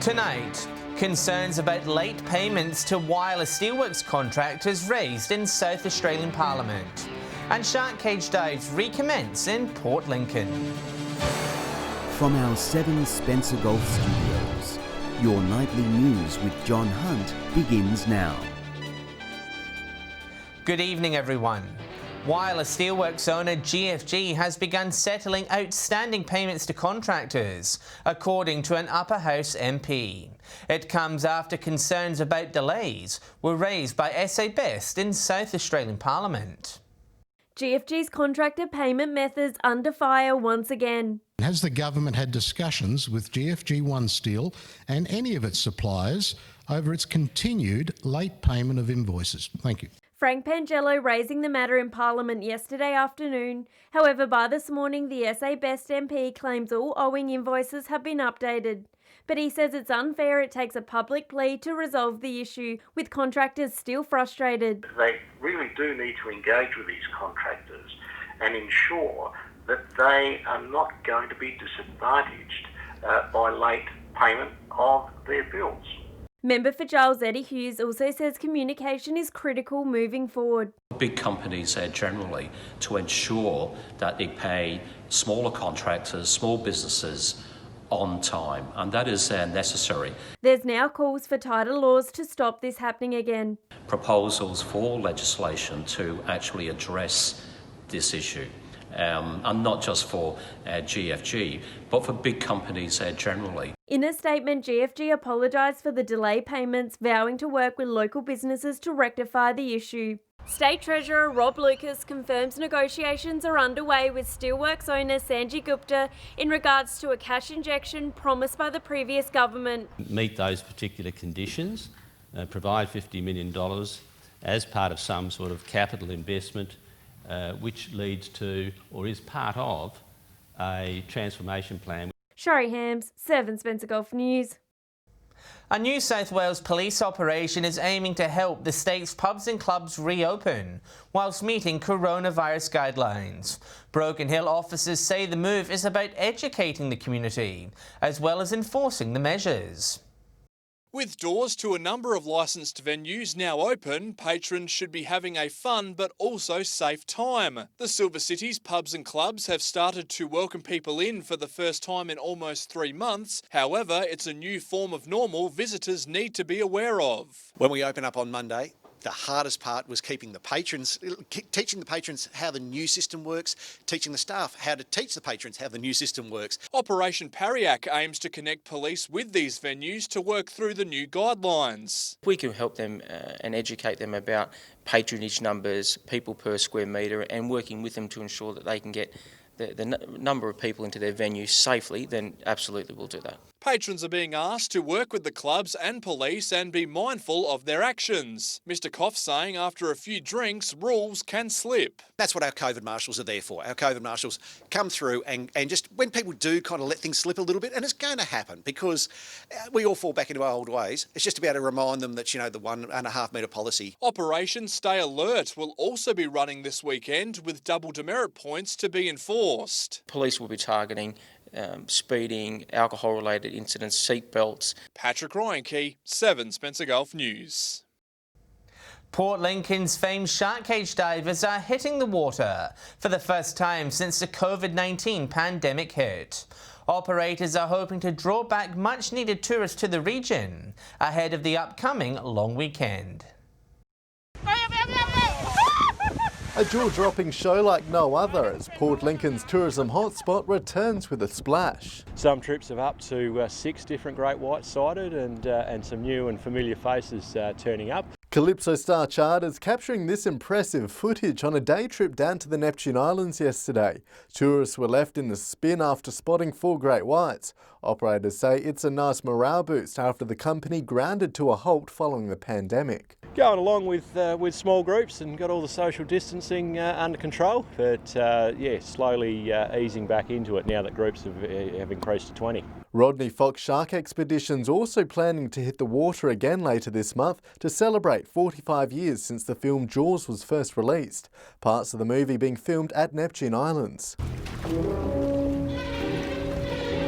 Tonight, concerns about late payments to wireless Steelworks contractors raised in South Australian Parliament. And shark cage dives recommence in Port Lincoln. From our 7 Spencer Golf Studios, your nightly news with John Hunt begins now. Good evening, everyone. Wireless Steelworks owner GFG has begun settling outstanding payments to contractors, according to an Upper House MP. It comes after concerns about delays were raised by SA Best in South Australian Parliament. GFG's contractor payment methods under fire once again. Has the government had discussions with GFG One Steel and any of its suppliers over its continued late payment of invoices? Thank you. Frank Pangello raising the matter in Parliament yesterday afternoon. However, by this morning, the SA Best MP claims all owing invoices have been updated. But he says it's unfair it takes a public plea to resolve the issue, with contractors still frustrated. They really do need to engage with these contractors and ensure that they are not going to be disadvantaged by late payment of their bills. Member for Giles Eddie Hughes also says communication is critical moving forward. Big companies generally to ensure that they pay smaller contractors, small businesses on time, and that is necessary. There's now calls for tighter laws to stop this happening again. Proposals for legislation to actually address this issue. And not just for GFG, but for big companies generally. In a statement, GFG apologised for the delayed payments, vowing to work with local businesses to rectify the issue. State Treasurer Rob Lucas confirms negotiations are underway with Steelworks owner Sanjay Gupta in regards to a cash injection promised by the previous government. Meet those particular conditions, provide $50 million as part of some sort of capital investment which leads to or is part of a transformation plan. Shari Hams, 7 Spencer Golf News. A New South Wales police operation is aiming to help the state's pubs and clubs reopen whilst meeting coronavirus guidelines. Broken Hill officers say the move is about educating the community as well as enforcing the measures. With doors to a number of licensed venues now open, patrons should be having a fun but also safe time. The Silver City's pubs and clubs have started to welcome people in for the first time in almost 3 months. However, it's a new form of normal visitors need to be aware of. When we open up on Monday, the hardest part was teaching the patrons how the new system works, teaching the staff how to teach the patrons how the new system works. Operation Pariac aims to connect police with these venues to work through the new guidelines. We can help them and educate them about patronage numbers, people per square metre, and working with them to ensure that they can get the number of people into their venue safely, then absolutely we'll do that. Patrons are being asked to work with the clubs and police and be mindful of their actions. Mr. Koff saying after a few drinks, rules can slip. That's what our COVID marshals are there for. Our COVID marshals come through and just when people do kind of let things slip a little bit, and it's going to happen because we all fall back into our old ways, it's just to be able to remind them that, the 1.5 metre policy. Operation Stay Alert will also be running this weekend with double demerit points to be enforced. Police will be targeting speeding, alcohol-related incidents, seat belts. Patrick Ryankey, 7 Spencer Golf News. Port Lincoln's famed shark cage divers are hitting the water for the first time since the COVID-19 pandemic hit. Operators are hoping to draw back much-needed tourists to the region ahead of the upcoming long weekend. A jaw-dropping show like no other as Port Lincoln's tourism hotspot returns with a splash. Some trips have up to 6 different great whites sighted and some new and familiar faces turning up. Calypso Star Charters capturing this impressive footage on a day trip down to the Neptune Islands yesterday. Tourists were left in the spin after spotting 4 great whites. Operators say it's a nice morale boost after the company grounded to a halt following the pandemic. Going along with small groups and got all the social distancing under control, but slowly easing back into it now that groups have increased to 20. Rodney Fox Shark Expedition's also planning to hit the water again later this month to celebrate 45 years since the film Jaws was first released. Parts of the movie being filmed at Neptune Islands.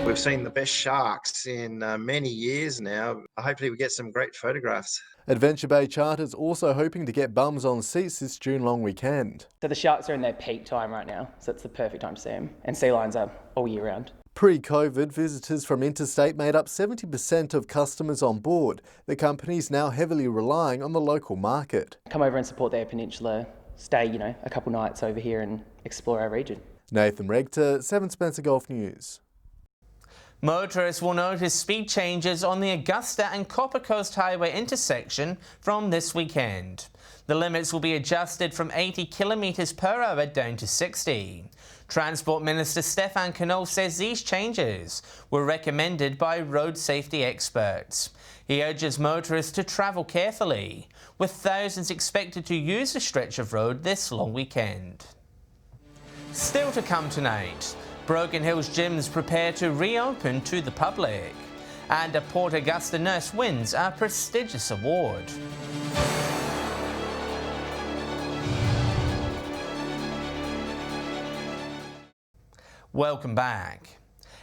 We've seen the best sharks in many years now. Hopefully we get some great photographs. Adventure Bay Charter's also hoping to get bums on seats this June long weekend. So the sharks are in their peak time right now, so it's the perfect time to see them. And sea lions are all year round. Pre-COVID, visitors from interstate made up 70% of customers on board. The company's now heavily relying on the local market. Come over and support their peninsula, stay, a couple nights over here and explore our region. Nathan Regter, 7 Spencer Golf News. Motorists will notice speed changes on the Augusta and Copper Coast Highway intersection from this weekend. The limits will be adjusted from 80 kilometres per hour down to 60. Transport Minister Stefan Knoll says these changes were recommended by road safety experts. He urges motorists to travel carefully, with thousands expected to use the stretch of road this long weekend. Still to come tonight, Broken Hills gyms prepare to reopen to the public, and a Port Augusta nurse wins a prestigious award. Welcome back.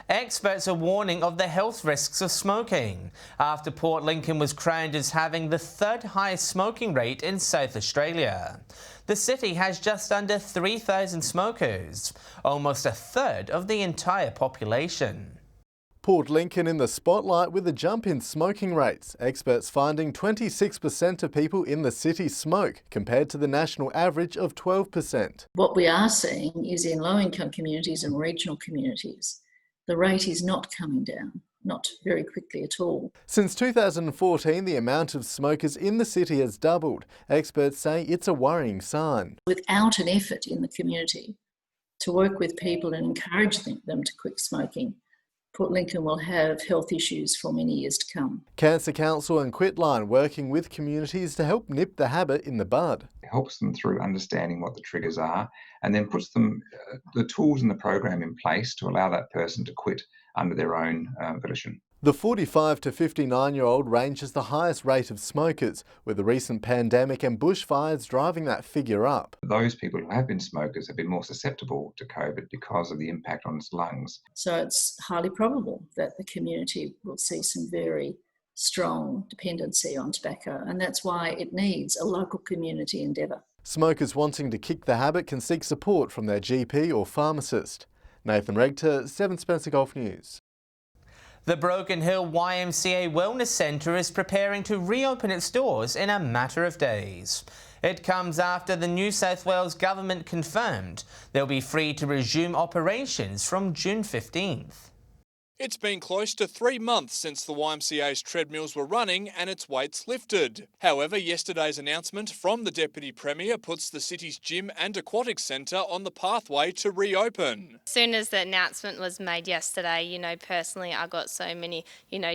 Experts are warning of the health risks of smoking after Port Lincoln was crowned as having the third highest smoking rate in South Australia. The city has just under 3,000 smokers, almost a third of the entire population. Port Lincoln in the spotlight with a jump in smoking rates. Experts finding 26% of people in the city smoke, compared to the national average of 12%. What we are seeing is in low-income communities and regional communities, the rate is not coming down, not very quickly at all. Since 2014, the amount of smokers in the city has doubled. Experts say it's a worrying sign. Without an effort in the community to work with people and encourage them to quit smoking, Port Lincoln will have health issues for many years to come. Cancer Council and Quitline working with communities to help nip the habit in the bud. It helps them through understanding what the triggers are and then puts them the tools in the program in place to allow that person to quit under their own volition. The 45 to 59-year-old ranges the highest rate of smokers, with the recent pandemic and bushfires driving that figure up. Those people who have been smokers have been more susceptible to COVID because of the impact on its lungs. So it's highly probable that the community will see some very strong dependency on tobacco, and that's why it needs a local community endeavour. Smokers wanting to kick the habit can seek support from their GP or pharmacist. Nathan Regter, 7 Spencer Golf News. The Broken Hill YMCA Wellness Centre is preparing to reopen its doors in a matter of days. It comes after the New South Wales government confirmed they'll be free to resume operations from June 15th. It's been close to 3 months since the YMCA's treadmills were running and its weights lifted. However, yesterday's announcement from the Deputy Premier puts the city's gym and aquatics centre on the pathway to reopen. As soon as the announcement was made yesterday, personally I got so many,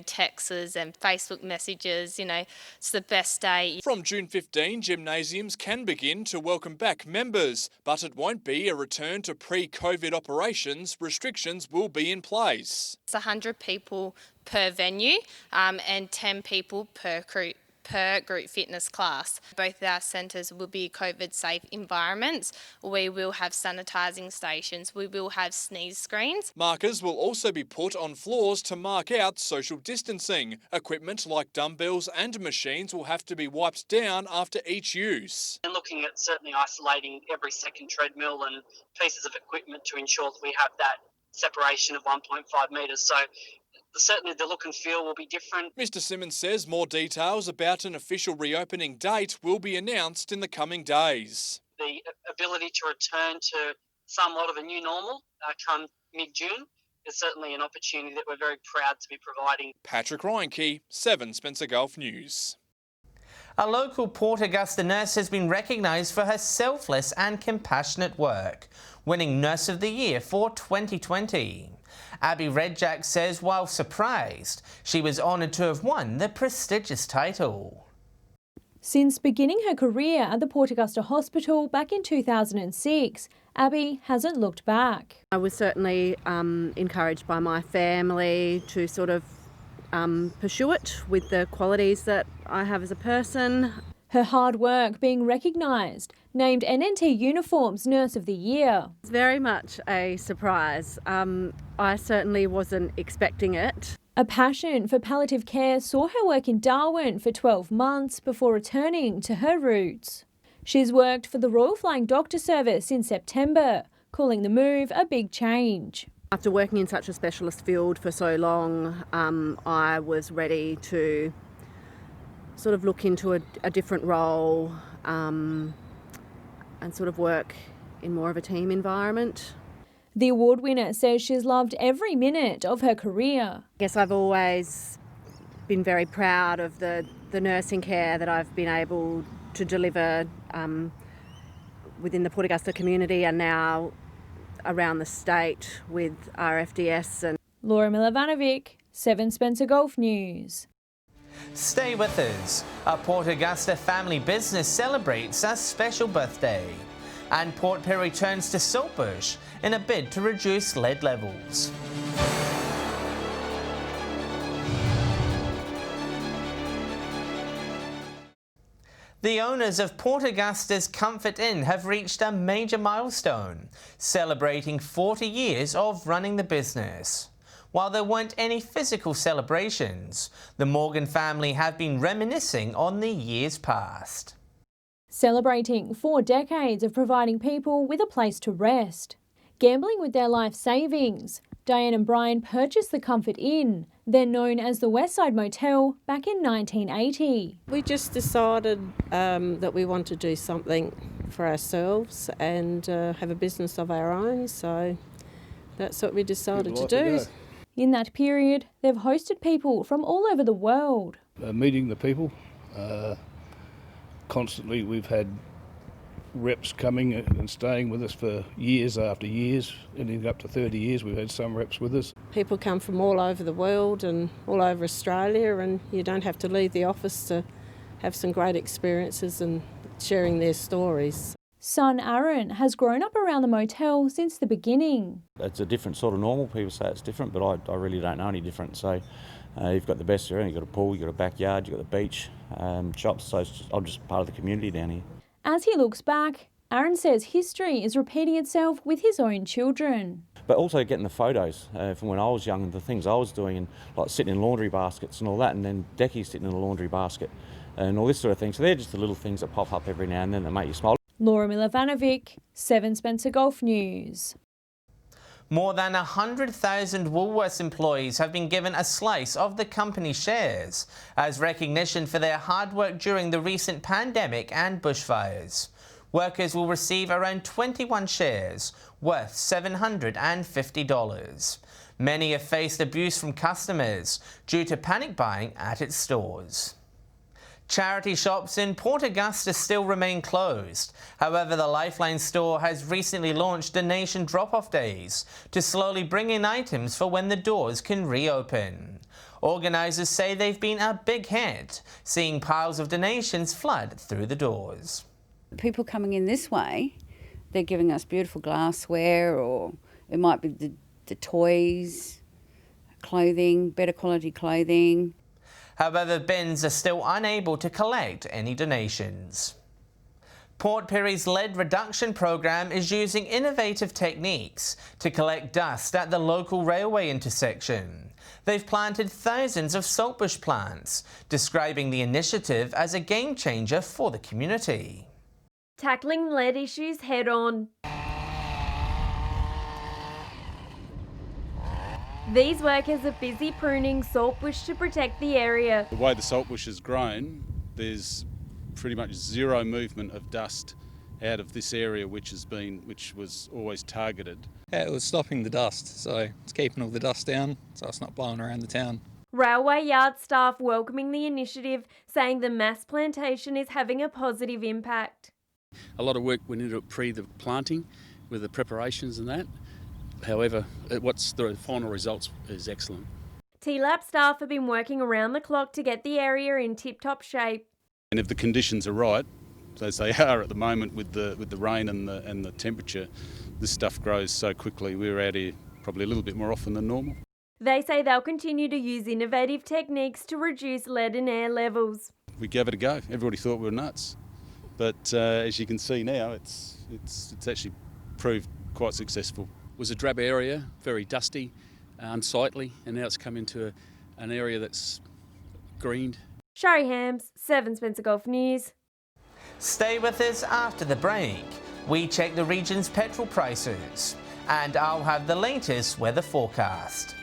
texts and Facebook messages, it's the best day. From June 15, gymnasiums can begin to welcome back members, but it won't be a return to pre-COVID operations. Restrictions will be in place. It's 100 people per venue and 10 people per group fitness class. Both our centres will be COVID-safe environments. We will have sanitising stations. We will have sneeze screens. Markers will also be put on floors to mark out social distancing. Equipment like dumbbells and machines will have to be wiped down after each use. And looking at certainly isolating every second treadmill and pieces of equipment to ensure that we have that separation of 1.5 metres. So certainly the look and feel will be different. Mr Simmons says more details about an official reopening date will be announced in the coming days. The ability to return to somewhat of a new normal come mid-June is certainly an opportunity that we're very proud to be providing. Patrick Reinke, 7 Spencer Golf News. A local Port Augusta nurse has been recognised for her selfless and compassionate work, winning Nurse of the Year for 2020. Abby Redjack says while surprised, she was honoured to have won the prestigious title. Since beginning her career at the Port Augusta Hospital back in 2006, Abby hasn't looked back. I was certainly encouraged by my family to sort of pursue it with the qualities that I have as a person. Her hard work being recognised, named NNT Uniforms Nurse of the Year. It's very much a surprise. I certainly wasn't expecting it. A passion for palliative care saw her work in Darwin for 12 months before returning to her roots. She's worked for the Royal Flying Doctor Service since September, calling the move a big change. After working in such a specialist field for so long, I was ready to sort of look into a different role and sort of work in more of a team environment. The award winner says she's loved every minute of her career. I guess I've always been very proud of the nursing care that I've been able to deliver within the Port Augusta community and now around the state with RFDS. And Laura Milovanovic, 7 Spencer Golf News. Stay with us. A Port Augusta family business celebrates a special birthday. And Port Pirie turns to saltbush in a bid to reduce lead levels. The owners of Port Augusta's Comfort Inn have reached a major milestone, celebrating 40 years of running the business. While there weren't any physical celebrations, the Morgan family have been reminiscing on the years past. Celebrating 4 decades of providing people with a place to rest. Gambling with their life savings, Diane and Brian purchased the Comfort Inn, then known as the Westside Motel, back in 1980. We just decided that we want to do something for ourselves and have a business of our own, so that's what we decided to do. In that period, they've hosted people from all over the world. Meeting the people. Constantly we've had reps coming and staying with us for years after years, ending up to 30 years we've had some reps with us. People come from all over the world and all over Australia, and you don't have to leave the office to have some great experiences and sharing their stories. Son Aaron has grown up around the motel since the beginning. It's a different sort of normal. People say it's different, but I really don't know any different. So you've got the best around. You've got a pool, you've got a backyard, you've got the beach, shops. So I'm just part of the community down here. As he looks back, Aaron says history is repeating itself with his own children. But also getting the photos from when I was young and the things I was doing, and like sitting in laundry baskets and all that, and then Decky sitting in a laundry basket and all this sort of thing. So they're just the little things that pop up every now and then that make you smile. Laura Milovanovic, 7 Spencer Golf News. More than 100,000 Woolworths employees have been given a slice of the company shares as recognition for their hard work during the recent pandemic and bushfires. Workers will receive around 21 shares, worth $750. Many have faced abuse from customers due to panic buying at its stores. Charity shops in Port Augusta still remain closed. However, the Lifelines store has recently launched donation drop-off days to slowly bring in items for when the doors can reopen. Organisers say they've been a big hit, seeing piles of donations flood through the doors. People coming in this way, they're giving us beautiful glassware, or it might be the toys, clothing, better quality clothing. However, bins are still unable to collect any donations. Port Pirie's lead reduction program is using innovative techniques to collect dust at the local railway intersection. They've planted thousands of saltbush plants, describing the initiative as a game changer for the community. Tackling lead issues head on. These workers are busy pruning saltbush to protect the area. The way the saltbush has grown, there's pretty much zero movement of dust out of this area which was always targeted. Yeah, it was stopping the dust, so it's keeping all the dust down so it's not blowing around the town. Railway yard staff welcoming the initiative, saying the mass plantation is having a positive impact. A lot of work went into it pre the planting with the preparations and that. However, what's the final results is excellent. TLAP staff have been working around the clock to get the area in tip-top shape. And if the conditions are right, as they are at the moment with the rain and the temperature, this stuff grows so quickly. We're out here probably a little bit more often than normal. They say they'll continue to use innovative techniques to reduce lead in air levels. we gave it a go. Everybody thought we were nuts, but as you can see now, it's actually proved quite successful. It was a drab area, very dusty, unsightly, and now it's come into an area that's greened. Shari Hams, 7 Spencer Golf News. Stay with us after the break. We check the region's petrol prices, and I'll have the latest weather forecast.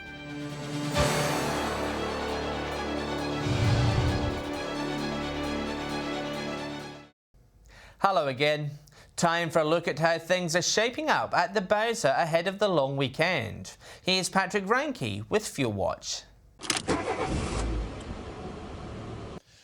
Hello again. Time for a look at how things are shaping up at the Bowser ahead of the long weekend. Here's Patrick Ranke with Fuel Watch.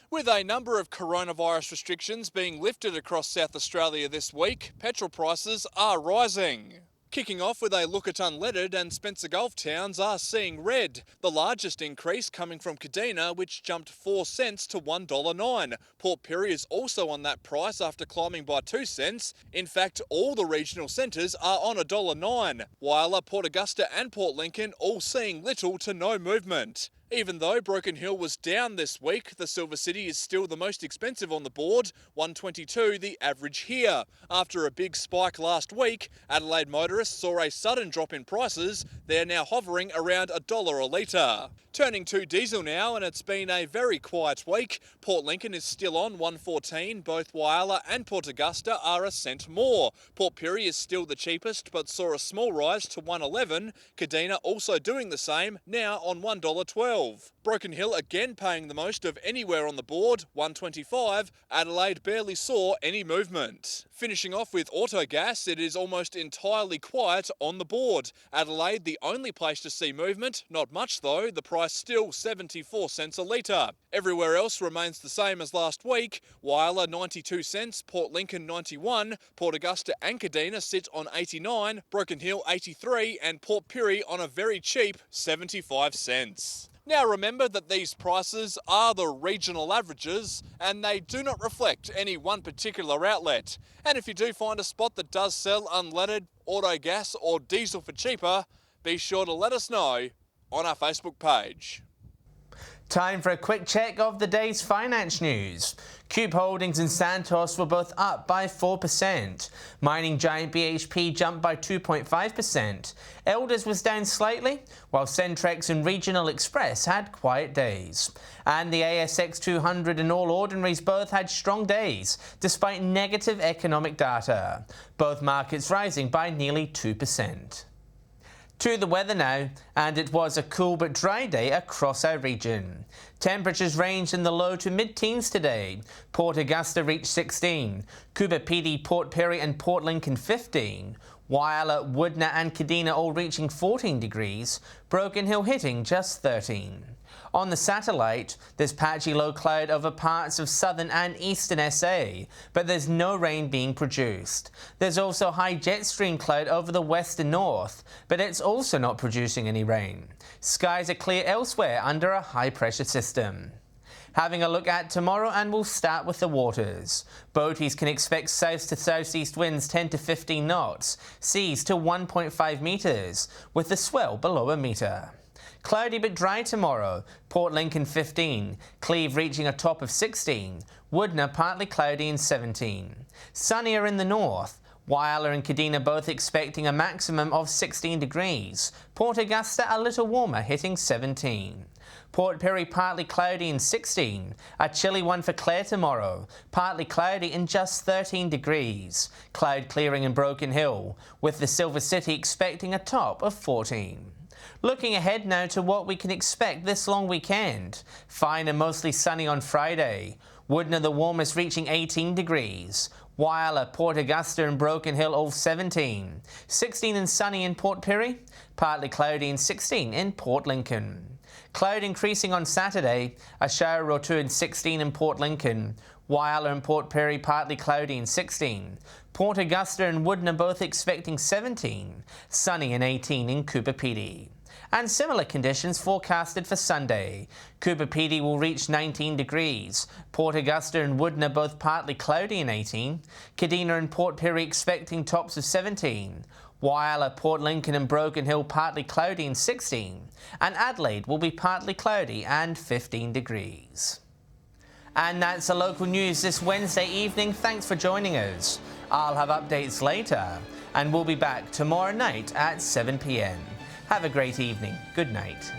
With a number of coronavirus restrictions being lifted across South Australia this week, petrol prices are rising. Kicking off with a look at unleaded, and Spencer Gulf towns are seeing red. The largest increase coming from Kadina, which jumped 4 cents to $1.09. Port Pirie is also on that price after climbing by 2 cents. In fact, all the regional centres are on $1.09. Whyalla, Port Augusta and Port Lincoln all seeing little to no movement. Even though Broken Hill was down this week, the Silver City is still the most expensive on the board, $1.22 the average here. After a big spike last week, Adelaide motorists saw a sudden drop in prices. They're now hovering around $1 a litre. Turning to diesel now, and it's been a very quiet week. Port Lincoln is still on $1.14. Both Whyalla and Port Augusta are a cent more. Port Pirie is still the cheapest, but saw a small rise to $1.11. Kadina also doing the same, now on $1.12. Broken Hill again paying the most of anywhere on the board, $1.25. Adelaide barely saw any movement. Finishing off with Autogas, it is almost entirely quiet on the board. Adelaide the only place to see movement, not much though, the price still 74 cents a litre. Everywhere else remains the same as last week. Whyalla 92 cents, Port Lincoln 91, Port Augusta and Kadina sit on 89, Broken Hill 83 and Port Pirie on a very cheap 75 cents. Now remember that these prices are the regional averages and they do not reflect any one particular outlet. And if you do find a spot that does sell unleaded, auto gas or diesel for cheaper, be sure to let us know on our Facebook page. Time for a quick check of the day's finance news. Cube Holdings and Santos were both up by 4%. Mining giant BHP jumped by 2.5%. Elders was down slightly, while Centrex and Regional Express had quiet days. And the ASX 200 and All Ordinaries both had strong days, despite negative economic data. Both markets rising by nearly 2%. To the weather now, and it was a cool but dry day across our region. Temperatures ranged in the low to mid-teens today. Port Augusta reached 16, Coober Pedy, Port Pirie and Port Lincoln 15, Whyalla, Woodna and Kadina all reaching 14 degrees, Broken Hill hitting just 13. On the satellite, there's patchy low cloud over parts of southern and eastern SA, but there's no rain being produced. There's also high jet stream cloud over the west and north, but it's also not producing any rain. Skies are clear elsewhere under a high pressure system. Having a look at tomorrow, and we'll start with the waters. Boaties can expect south to southeast winds 10 to 15 knots, seas to 1.5 metres, with the swell below a metre. Cloudy but dry tomorrow, Port Lincoln 15, Cleve reaching a top of 16, Woodna partly cloudy and 17. Sunnier in the north, Whyalla and Kadina both expecting a maximum of 16 degrees, Port Augusta a little warmer hitting 17. Port Pirie partly cloudy and 16, a chilly one for Clare tomorrow, partly cloudy and just 13 degrees, cloud clearing in Broken Hill, with the Silver City expecting a top of 14. Looking ahead now to what we can expect this long weekend. Fine and mostly sunny on Friday. Woodna the warmest reaching 18 degrees. Whyalla, Port Augusta and Broken Hill all 17. 16 and sunny in Port Pirie. Partly cloudy and 16 in Port Lincoln. Cloud increasing on Saturday. A shower or two and 16 in Port Lincoln. Whyalla and Port Pirie partly cloudy and 16. Port Augusta and Woodna both expecting 17. Sunny and 18 in Coober Pedy. And similar conditions forecasted for Sunday. Coober Pedy will reach 19 degrees. Port Augusta and Woodna both partly cloudy and 18. Kadina and Port Pirie expecting tops of 17. Whyalla, Port Lincoln and Broken Hill partly cloudy and 16. And Adelaide will be partly cloudy and 15 degrees. And that's the local news this Wednesday evening. Thanks for joining us. I'll have updates later, and we'll be back tomorrow night at 7 p.m. Have a great evening. Good night.